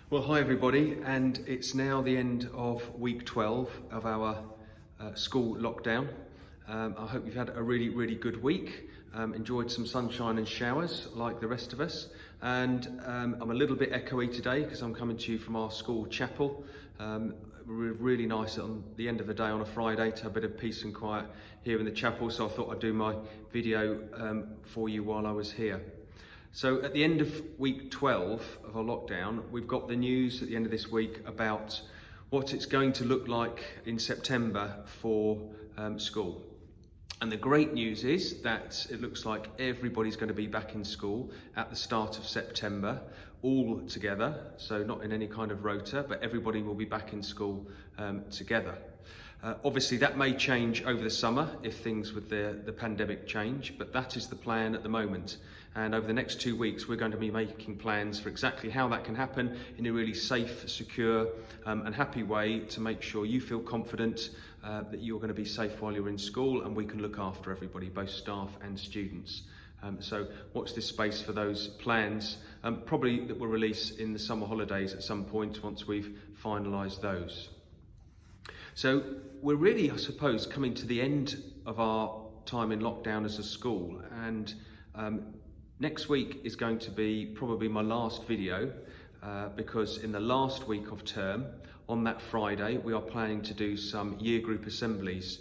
Well, hi everybody, and it's now the end of week 12 of our school lockdown. I hope you've had a really good week, enjoyed some sunshine and showers like the rest of us. And I'm a little bit echoey today because I'm coming to you from our school chapel. Really nice on the end of the day on a Friday to have a bit of peace and quiet here in the chapel, so I thought I'd do my video for you while I was here. So at the end of week 12 of our lockdown, we've got the news at the end of this week about what it's going to look like in September for school. And the great news is that it looks like everybody's going to be back in school at the start of September, all together. So not in any kind of rota, but everybody will be back in school together. Obviously that may change over the summer if things with the pandemic change, but that is the plan at the moment. And over the next 2 weeks, we're going to be making plans for exactly how that can happen in a really safe, secure and happy way to make sure you feel confident that you're going to be safe while you're in school and we can look after everybody, both staff and students. So watch this space for those plans, probably that will release in the summer holidays at some point once we've finalised those. So we're really, I suppose, coming to the end of our time in lockdown as a school, and next week is going to be probably my last video because in the last week of term, on that Friday, we are planning to do some year group assemblies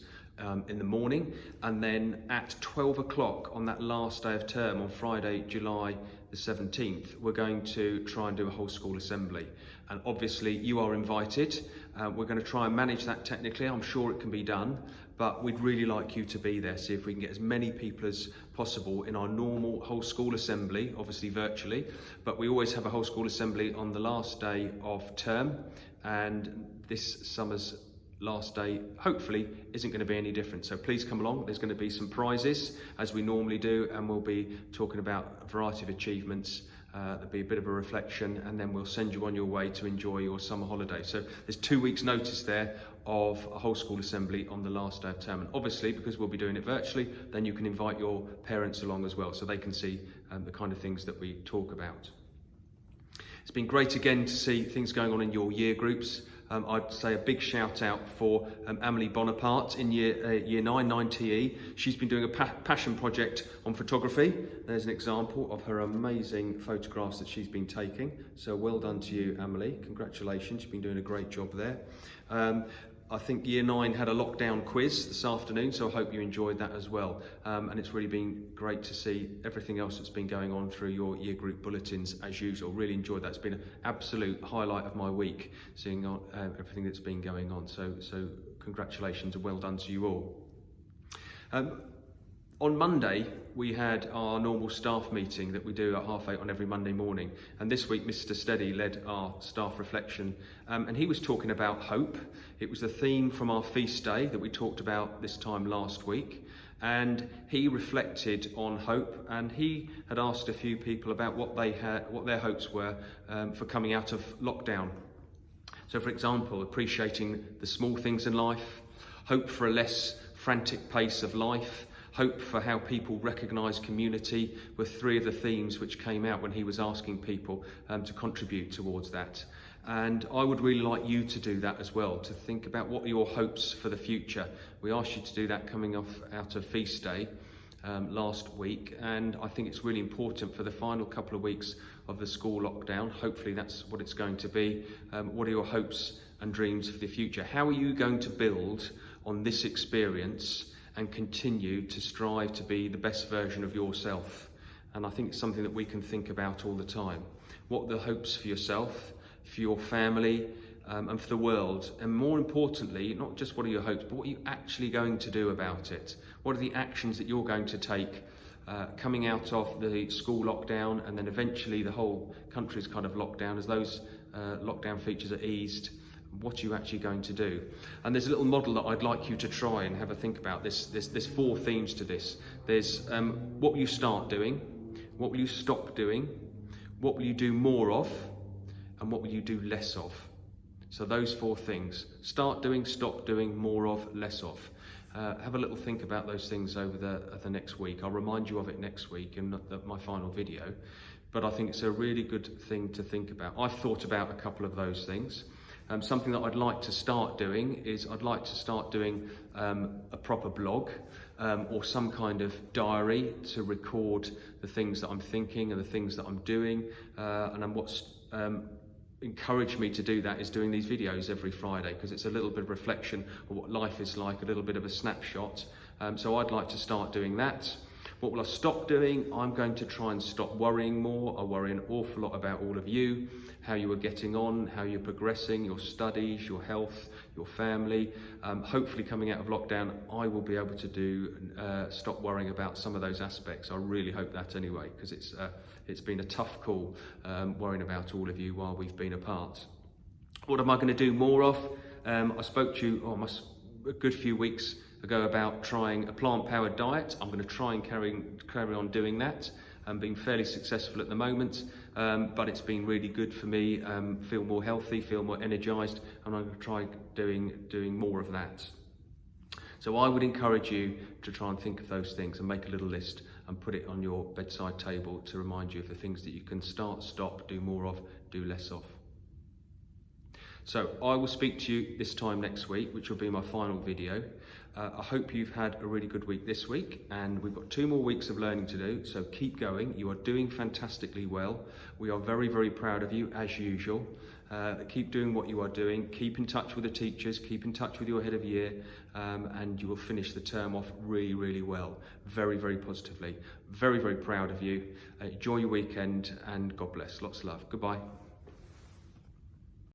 in the morning, and then at 12 o'clock on that last day of term on Friday, July the 17th, we're going to try and do a whole school assembly. And obviously you are invited. We're going to try and manage that technically. I'm sure it can be done, but we'd really like you to be there. See if we can get as many people as possible in our normal whole school assembly, obviously virtually, but we always have a whole school assembly on the last day of term, and this summer's last day hopefully isn't going to be any different. So please come along. There's going to be some prizes as we normally do, and we'll be talking about a variety of achievements. There'll be a bit of a reflection, and then we'll send you on your way to enjoy your summer holiday. So there's 2 weeks notice there of a whole school assembly on the last day of term. And obviously, because we'll be doing it virtually, then you can invite your parents along as well, so they can see the kind of things that we talk about. It's been great again to see things going on in your year groups. I'd say a big shout out for Amelie Bonaparte in year 9 9TE. She's been doing a passion project on photography. There's an example of her amazing photographs that she's been taking. So well done to you, Amelie. Congratulations, you've been doing a great job there. I think year 9 had a lockdown quiz this afternoon, so I hope you enjoyed that as well. And it's really been great to see everything else that's been going on through your year group bulletins as usual. Really enjoyed that. It's been an absolute highlight of my week, seeing everything that's been going on. So congratulations and well done to you all. On Monday, we had our normal staff meeting that we do at 8:30 on every Monday morning. And this week, Mr. Steady led our staff reflection. And he was talking about hope. It was the theme from our feast day that we talked about this time last week. And he reflected on hope, and he had asked a few people about what their hopes were for coming out of lockdown. So for example, appreciating the small things in life, hope for a less frantic pace of life, hope for how people recognise community were 3 of the themes which came out when he was asking people to contribute towards that. And I would really like you to do that as well, to think about what are your hopes for the future. We asked you to do that coming out of Feast Day last week, and I think it's really important for the final couple of weeks of the school lockdown. Hopefully that's what it's going to be. What are your hopes and dreams for the future? How are you going to build on this experience and continue to strive to be the best version of yourself? And I think it's something that we can think about all the time. What are the hopes for yourself, for your family, and for the world? And more importantly, not just what are your hopes, but what are you actually going to do about it? What are the actions that you're going to take coming out of the school lockdown, and then eventually the whole country's kind of locked down as those lockdown features are eased? What are you actually going to do? And there's a little model that I'd like you to try and have a think about. There's 4 themes to this. There's what will you start doing? What will you stop doing? What will you do more of? And what will you do less of? So those 4 things: start doing, stop doing, more of, less of. Have a little think about those things over the next week. I'll remind you of it next week in my final video. but I think it's a really good thing to think about. I've thought about a couple of those things. Something that I'd like to start doing is a proper blog or some kind of diary to record the things that I'm thinking and the things that I'm doing. And what's encouraged me to do that is doing these videos every Friday, because it's a little bit of reflection of what life is like, a little bit of a snapshot. So I'd like to start doing that. What will I stop doing? I'm going to try and stop worrying more. I worry an awful lot about all of you, how you are getting on, how you're progressing, your studies, your health, your family. Hopefully coming out of lockdown, I will be able to stop worrying about some of those aspects. I really hope that anyway, because it's been a tough call worrying about all of you while we've been apart. What am I going to do more of? I spoke to you a good few weeks ago about trying a plant-powered diet. I'm going to try and carry on doing that. I'm being fairly successful at the moment, but it's been really good for me. Feel more healthy, feel more energized, and I'm going to try doing more of that. So I would encourage you to try and think of those things and make a little list and put it on your bedside table to remind you of the things that you can start, stop, do more of, do less of. So I will speak to you this time next week, which will be my final video. I hope you've had a really good week this week, and we've got 2 more weeks of learning to do, so keep going. You are doing fantastically well. We are very, very proud of you, as usual. Keep doing what you are doing. Keep in touch with the teachers, keep in touch with your head of year, and you will finish the term off really, really well. Very, very positively. Very, very proud of you. Enjoy your weekend, and God bless. Lots of love. Goodbye.